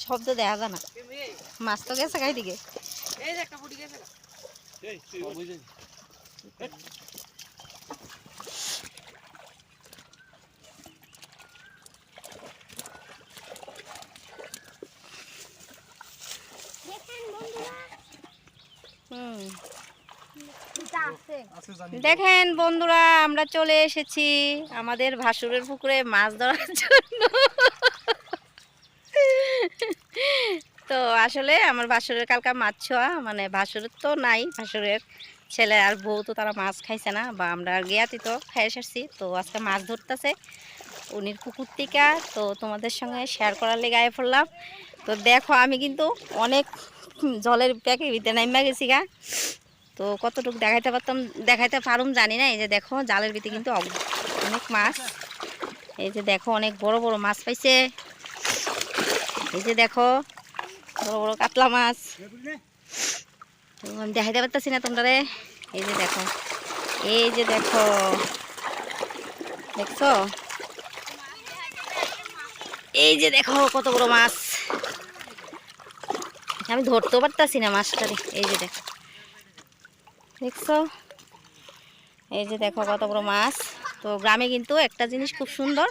শব্দ দেখা যায় না, মাছ তো গেছে গাই দিকে। দেখেন বন্ধুরা, আমরা চলে এসেছি আমাদের ভাসুরের পুকুরে মাছ ধরার জন্য। তো আসলে আমার ভাসুরের কালকা মাছ ছোঁয়া, মানে ভাসুরের তো নাই, ভাসুরের ছেলে আর বউ তো তারা মাছ খাইছে না, বা আমরা গিয়াতি তো খাই এসেছি। তো আজকে মাছ ধরতেছে উনির পুকুর থেকে, তো তোমাদের সঙ্গে শেয়ার করার লেগে আয় পড়লাম। তো দেখো আমি কিন্তু অনেক জলের প্যাকে ভিতরে নাইমা গেছি গা। তো কতটুকু দেখাইতে পারুম জানি না। এই যে দেখো জালের ভিতরে কিন্তু অনেক মাছ। এই যে দেখো অনেক বড় বড় মাছ পাইছে। এই যে দেখো বড় বড় কাতলা মাছ, আমি দেখাইতে পারতেছি না তোমরা। এই যে দেখো, এই যে দেখো, দেখছো? এই যে দেখো কত বড় মাছ, আমি ধরতেও পারতাছি না মাছটারে। এই যে দেখো, দেখছো? এই যে দেখো কত বড় মাছ। তো গ্রামে কিন্তু একটা জিনিস খুব সুন্দর,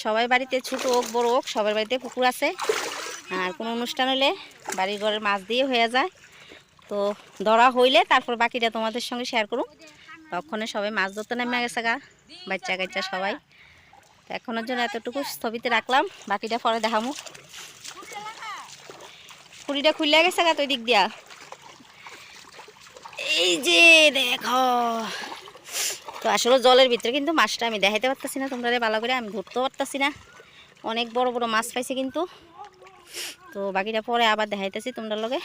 সবাই বাড়িতে ছোট হোক বড় হোক সবার বাড়িতে পুকুর আছে। আর কোনো অনুষ্ঠান হলে বাড়ির ঘরের মাছ দিয়ে হয়ে যায়। তো ধরা হইলে তারপর বাকিটা তোমাদের সঙ্গে শেয়ার করুন। তখন সবাই মাছ ধরতে নেমে গেছে গা, বাচ্চা কাচ্চা সবাই। তো এখনের জন্য এতটুকু স্থগিতে রাখলাম, বাকিটা পরে দেখামু। পুরিটা খুলে গেছে গা তো দিক দিয়া। এই যে দেখো, তো আসলে জলের ভিতরে কিন্তু মাছটা আমি দেখাইতে পারতেছি না তোমরা ভালো করে, আমি ধরতেও পারতেছি না। অনেক বড় বড় মাছ পাইছে কিন্তু। তো বাকিটা পরে আবার দেখাইতেছি তোমরা লগে।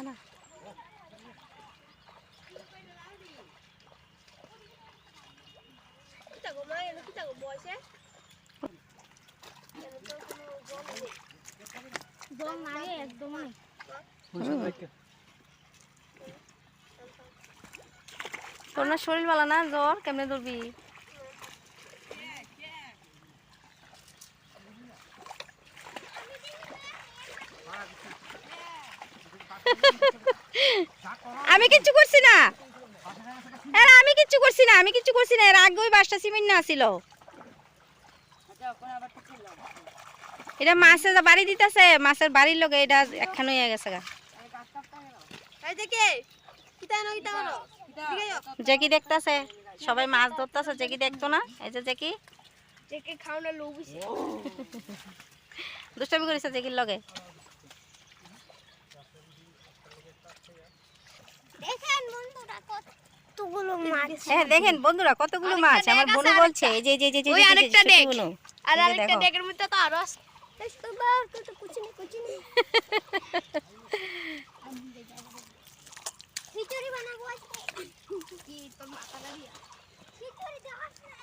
না তোর না শরীর ভালো না, জ্বর, কেমনে ধরবি? আমি কিচ্ছু করছি না, আমি কিচ্ছু করছি না, আমি কিচ্ছু করছি না। এর আগে ওই বাসটা সিমেন্ট না আসিল, এটা মাছে যা বাড়ি দিতেছে, মাছের বাড়ির লোক এটা একখান হয়ে গেছে গা। যে কি দেখতেছে সবাই মাছ ধরতেছে, যে কি দেখতো না। এই যে কি দুষ্টামি করেছে যে কির লগে। দেখেন বন্ধুরা কতগুলো মাছ, আমার বোনু বলছে এই যে আরেকটা ডেক, আর আরেকটা ডেকের মধ্যে তো আরো আছে। খিচুড়ি বানাবো আজকে, কি তোর মাথা লাগিয়া খিচুড়ি দাও না।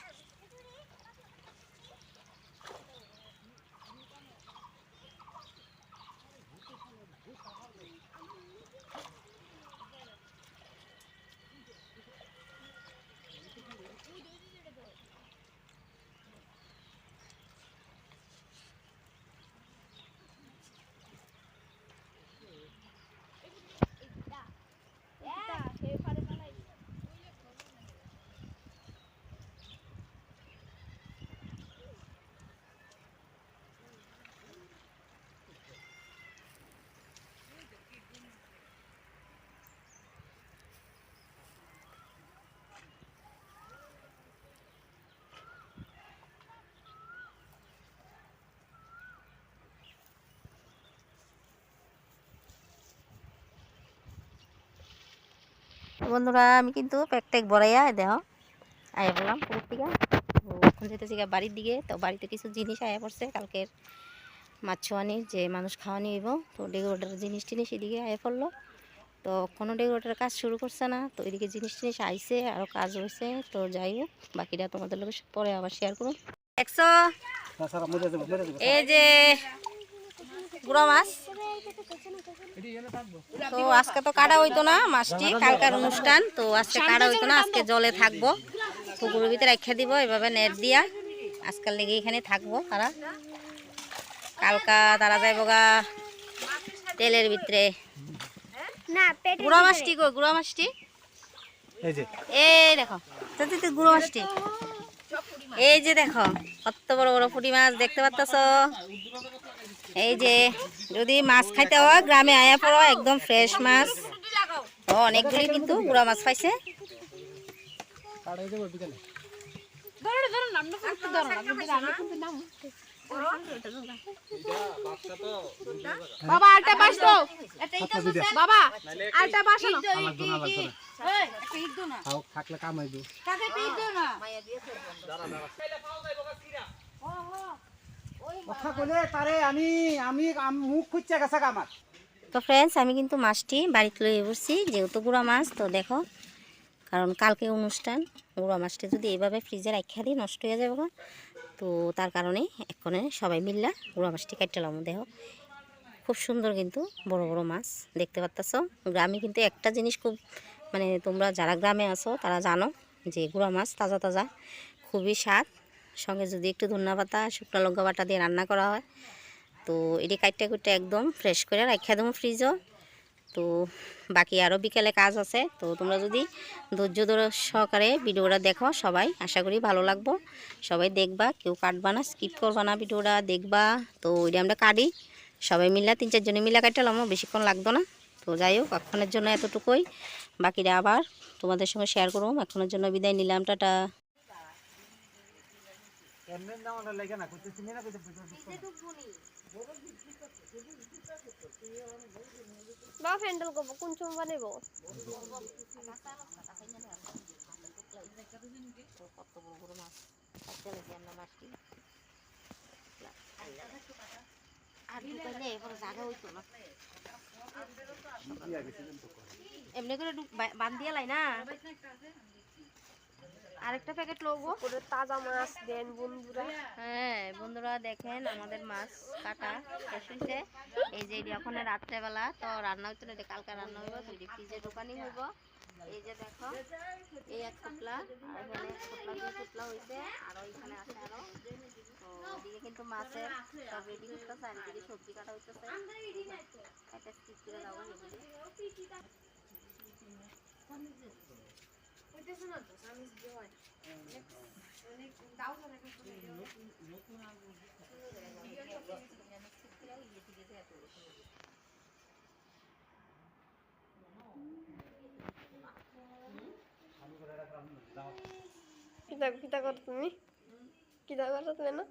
বন্ধুরা আমি কিন্তু প্যাকট্যাক বড়াইয়া দেখো আয়া বললাম পুকুর থেকে। তো এখন যেতেছি বাড়ির দিকে। তো বাড়িতে কিছু জিনিস আয়া পড়ছে কালকের মাছ ছোয়ানির যে মানুষ খাওয়া নিব। তো ডেকোরেটার জিনিস টিনিস এদিকে আয়া পড়লো। তো কোনো ডেকোরেটার কাজ শুরু করছে না। তো এদিকে জিনিস টিনিস আইসে, আরও কাজ হয়েছে। তো যাই হোক, বাকিটা তোমাদের লোক পরে আবার শেয়ার করুন। দেখছো এই যে গুড়া মাছ। তো আজকে তো কাটা হইতো না মাছটি, কালকার অনুষ্ঠান। তো আজকে কাটা হইতো না, আজকে জলে থাকবো, পুকুরের ভিতরে রেখে দিব এভাবে নেট দিয়া। আজকাল লেগে এখানে থাকবো তারা। কালকা তারা যাইব গা তেলের ভিতরে। গুড়া মাছটি গো, গুড়া মাছটি এই দেখো, গুড়া মাছটি এই যে দেখো, কত বড় বড় পুঁটি মাছ দেখতে পাচ্ছ। এই যে যদি মাছ খাইতে হয় গ্রামে আয়া পড়ো, একদম ফ্রেশ মাছ। তো অনেকগুলি কিন্তু গুড়া মাছ পাইছে। বাবা আলটা বাস তো বাবা আলটা বাস না খাও থাকলে কামাই দু কথা কইলে তারে আমি আমি মুখ খুঁজছে গেছে আমার। তো ফ্রেন্ডস, আমি কিন্তু মাছটি বাড়িতে লইয়ে বসছি, যেহেতু গুঁড়া মাছ। তো দেখো, কারণ কালকে অনুষ্ঠান, গুঁড়া মাছটা যদি এইভাবে ফ্রিজে রাখা দিই নষ্ট হয়ে যাবে। তো তার কারণে এক্ষণে সবাই মিললা গুঁড়া মাছটি কাটলাম। দেখো খুব সুন্দর, কিন্তু বড় বড় মাছ দেখতে পাচ্ছ। গ্রামে কিন্তু একটা জিনিস খুব, মানে তোমরা যারা গ্রামে আছো তারা জানো যে গুঁড়া মাছ তাজা তাজা খুবই স্বাদ। সঙ্গে যদি একটু ধনিয়া পাতা শুকনো লঙ্কা বাটা দিয়ে রান্না করা হয়, তো এটি কাটতে কুটতে একদম ফ্রেশ করে রাখা দেবো ফ্রিজও। তো বাকি আরও বিকেলে কাজ আছে। তো তোমরা যদি ধৈর্য ধরে সহকারে ভিডিওটা দেখো, সবাই আশা করি ভালো লাগবো। সবাই দেখবা, কেউ কাটবা না, স্কিপ করবা না, ভিডিওটা দেখবা। তো ওইটা আমরা কাটি সবাই মিলা, 3-4 জনে মিলা কাটলাম, বেশিক্ষণ লাগতো না। তো যাই হোক, এখনের জন্য এতটুকুই, বাকিটা আবার তোমাদের সঙ্গে শেয়ার করবো। এখনের জন্য বিদায় নিলাম, টাটা। বা হ্যান্ডেল করব কোন চুম বানাইব কত বড় বড় মাছ কাটতে লাগি আমরা মাছটি। আর ঢুকাইলে এবার জায়গা হইতো না, এমনি করে বান্ধিয়ে লাই না। আরেকটা প্যাকেট লোগো পুরো তাজা মাছ দেন বন্ধুরা। হ্যাঁ বন্ধুরা, দেখেন আমাদের মাছ কাটা শেষ হয়েছে। এই যে এখন রাত্রেবেলা তো রান্না হইতো না, কালকে রান্না হইব, তো ফ্রিজে দোকানই হইব। এই যে দেখো, এই এক ফুটলা, আর এখানে এক ফুটলা, 2 ফুটলা হয়েছে, আর ওইখানে আছে আরো। তো ওদিকে কিন্তু মাছের সব রেডি হইতেছে, আর এদিকে সবজি কাটা হইতেছে। একটা স্টিক করে যাবো কিতা করো তুমি, কিতা করো তুমি না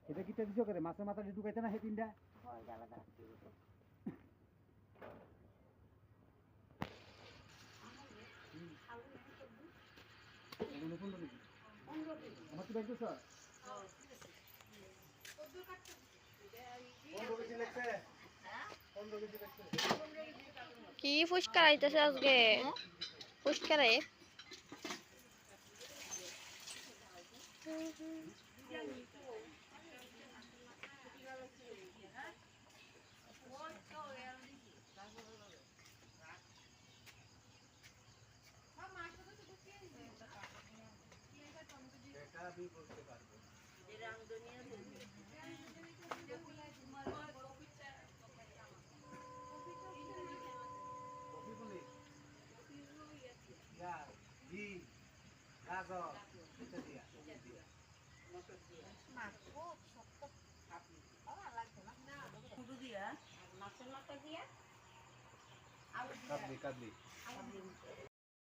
এটা কিটা দিছো করে মাছের মাথা ঢুকাইতে না হে তিনটা আমার কি বাইক স্যার কি ফুসকার আইতেছে আজকে, ফুসকারে বিন গাজর এটা দিয়া শুধু দিয়া মাছের মাথা দিয়া কাটলি